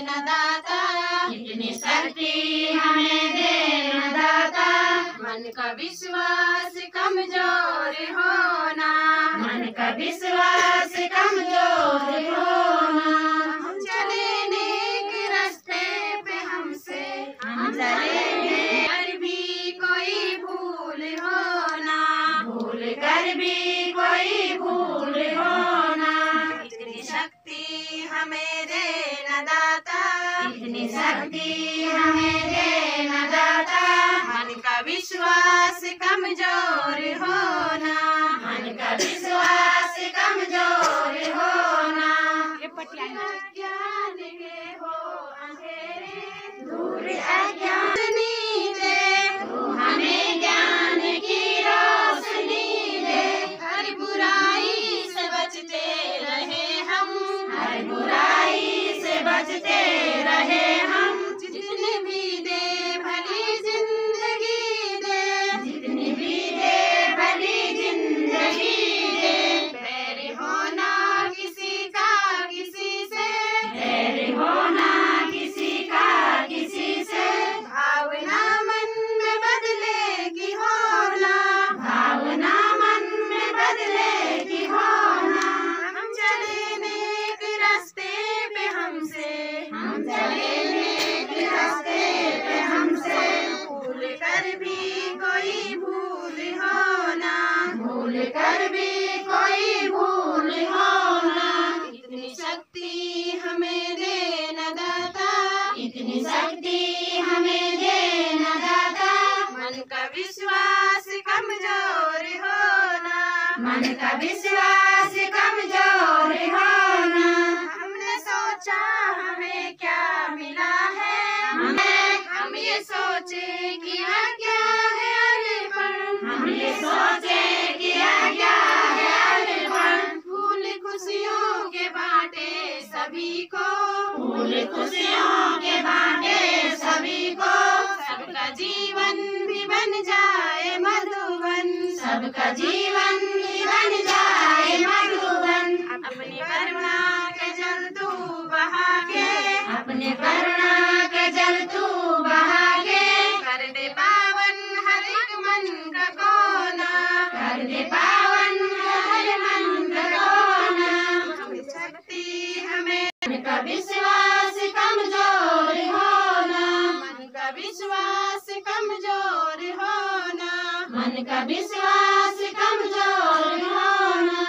न दाता, इतनी शक्ति हमें दे न दाता। मन का विश्वास कमजोर होना, मन का विश्वास कमजोर होना। हम चले नेक रास्ते पे हमसे, हम चले कर भी कोई भूल होना, भूल कर भी कोई भूल होना। इतनी शक्ति हमें दे न दाता, इतनी शक्ति हमें दे न दाता। मन का विश्वास कमजोर होना, मन का विश्वास कमजोर होना। ज्ञान के हो अंधेरे, दूर अज्ञान दे, तू हमें ज्ञान की रोशनी दे। हर बुराई से बचते रहे हम, हर बुराई से बचते रहे हम। जितने भी दे भली जिंदगी दे, जितनी भी दे भली जिंदगी दे। बैर होना किसी का किसी से, बैर होना किसी का किसी से। भावना मन में बदले की होना, भावना मन में बदले की होना। हम चले नेक रास्ते पे हमसे, हम चले नेक रास्ते पे हमसे। भूल कर भी कोई भूल होना, भूल कर भी कोई भूल होना। इतनी शक्ति हमें दे न दाता, इतनी शक्ति हमें दे न दाता। मन का विश्वास कमजोर होना, मन का विश्वास कमजोर होना। हमने सोचा हमें क्या मिला है, हम ये सोचे किया क्या है अनपढ़, हम ये सोचे किया क्या है अनपढ़। फूल खुशियों के बांटे सभी को, फूल खुशियों के बांटे सभी को। सबका जीवन भी बन जाए मधुबन, सबका जीवन भी बन जाए मधुबन। अपनी करुणा के जल तू बहा के, अपने करुणा के जल तू बहा के। कर दे पावन हर एक मन का कोना, कर दे पावन हर मन का कोना। शक्ति हमें मन का विश्वास कमजोर होना, मन का विश्वास कमजोर होना, मन का विश्वास कमजोर होना।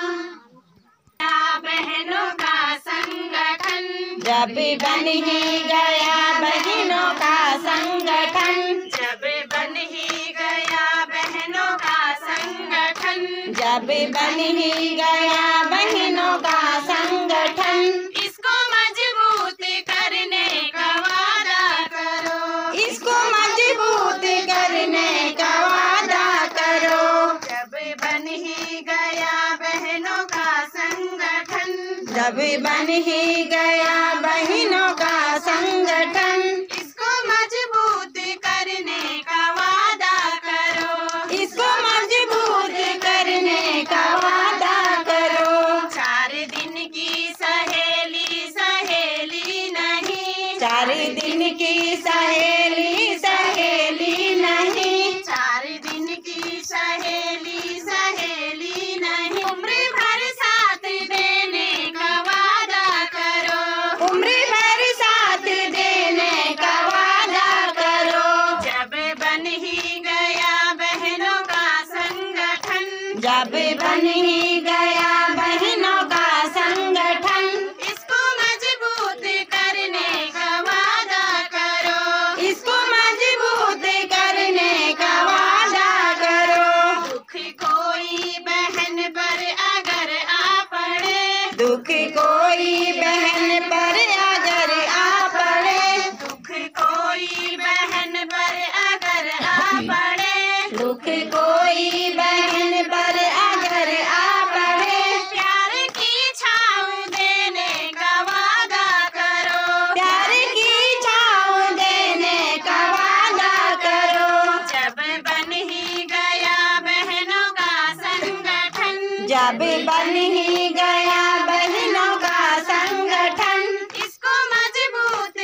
बहनों का संगठन जब बन ही गया, बहनों का संगठन जब बन ही गया, बहनों का संगठन जब बन ही गया, बहनों का संगठन। इसको मजबूत करने का वादा करो, इसको मजबूत करने का वादा करो। जब बन ही गया बहनों का संगठन, जब बन ही गया बहनों का संगठन। इसको मजबूत करने का वादा करो, इसको मजबूत करने का वादा करो। 4 दिन की सहेली सहेली नहीं, 4 दिन की सहेली सहेली नहीं, 4 दिन की सहेली सहेली नहीं। उम्र भर साथ देने का वादा करो, उम्र भर साथ देने का वादा करो। जब बन ही गया बहनों का संगठन, जब बन ही गया बहनों का संगठन। इसको मजबूत करने का वादा करो, इसको मजबूत करने का वादा करो। दुख कोई बहन पर अगर आ पड़े, दुख कोई बहन पर अगर आ पड़े, दुख कोई बहन पर अगर आ पड़े, दुख कोई बहन पर अगर आ पड़े। प्यार की छाँव देने का वादा करो, प्यार की छाँव देने का वादा करो। जब बन ही गया बहनों का संगठन, जब बन ही गया बहनों का संगठन। इसको मजबूत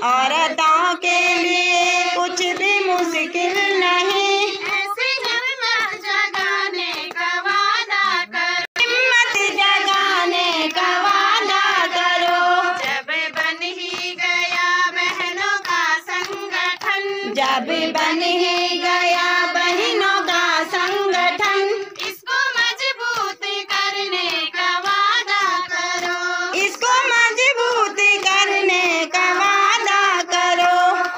औरतों के लिए कुछ भी मुश्किल नहीं, ऐसे हिम्मत जगाने का वादा करो, हिम्मत जगाने का वादा करो। जब बन ही गया बहनों का संगठन, जब बन ही गया बहनों का संगठन, इसको मजबूत करने का वादा करो, इसको मजबूत करने का वादा करो।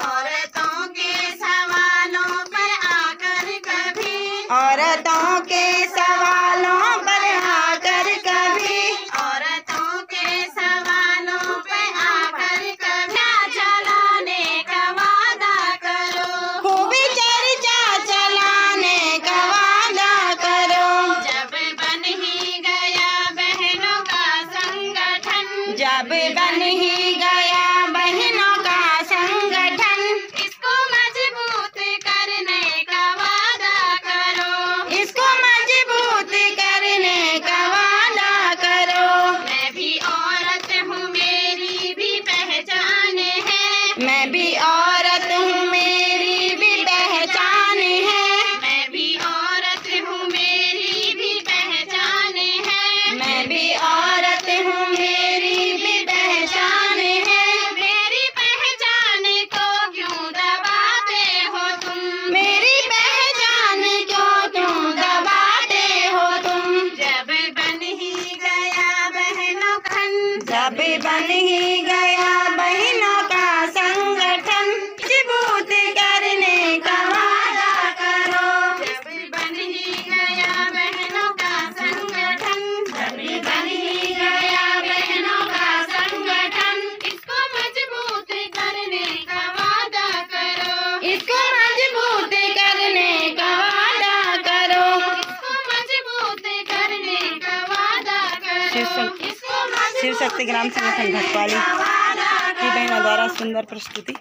औरतों के सवालों पर आकर कभी, औरतों के सवालों पर आकर कभी, औरतों के सवालों पे आकर कभी चलाने का वादा करो, खूब चर्चा चलाने का वादा करो। जब बन ही गया बहनों का संगठन, जब बन ही गया बहनों का संगठन, इसको मजबूत करने का वादा करो, इसको मजबूत करने का वादा करो। मैं भी औरत हूँ मेरी भी पहचान है, मैं भी औरत हूँ मेरी भी पहचान है, मैं भी औरत हूँ मेरी भी पहचान है, मैं भी औरत हूँ मेरी भी पहचान है। मेरी पहचान को क्यों दबाते हो तुम, मेरी पहचान क्यों तुम दबाते हो तुम। जब बन ही गया बहनों खन, जब बन ही गया बहनों का संगठन, मजबूत करने का वादा करो। जब बन ही गया बहनों का संगठन, जब बन ही गया बहनों का संगठन, इसको मजबूत करने का वादा करो, इसको मजबूत करने का वादा करो। इसको मजबूत करने का वादा करो, इसको शिव शक्ति ग्राम संगठन भटवाली की बहनों द्वारा सुंदर प्रस्तुति।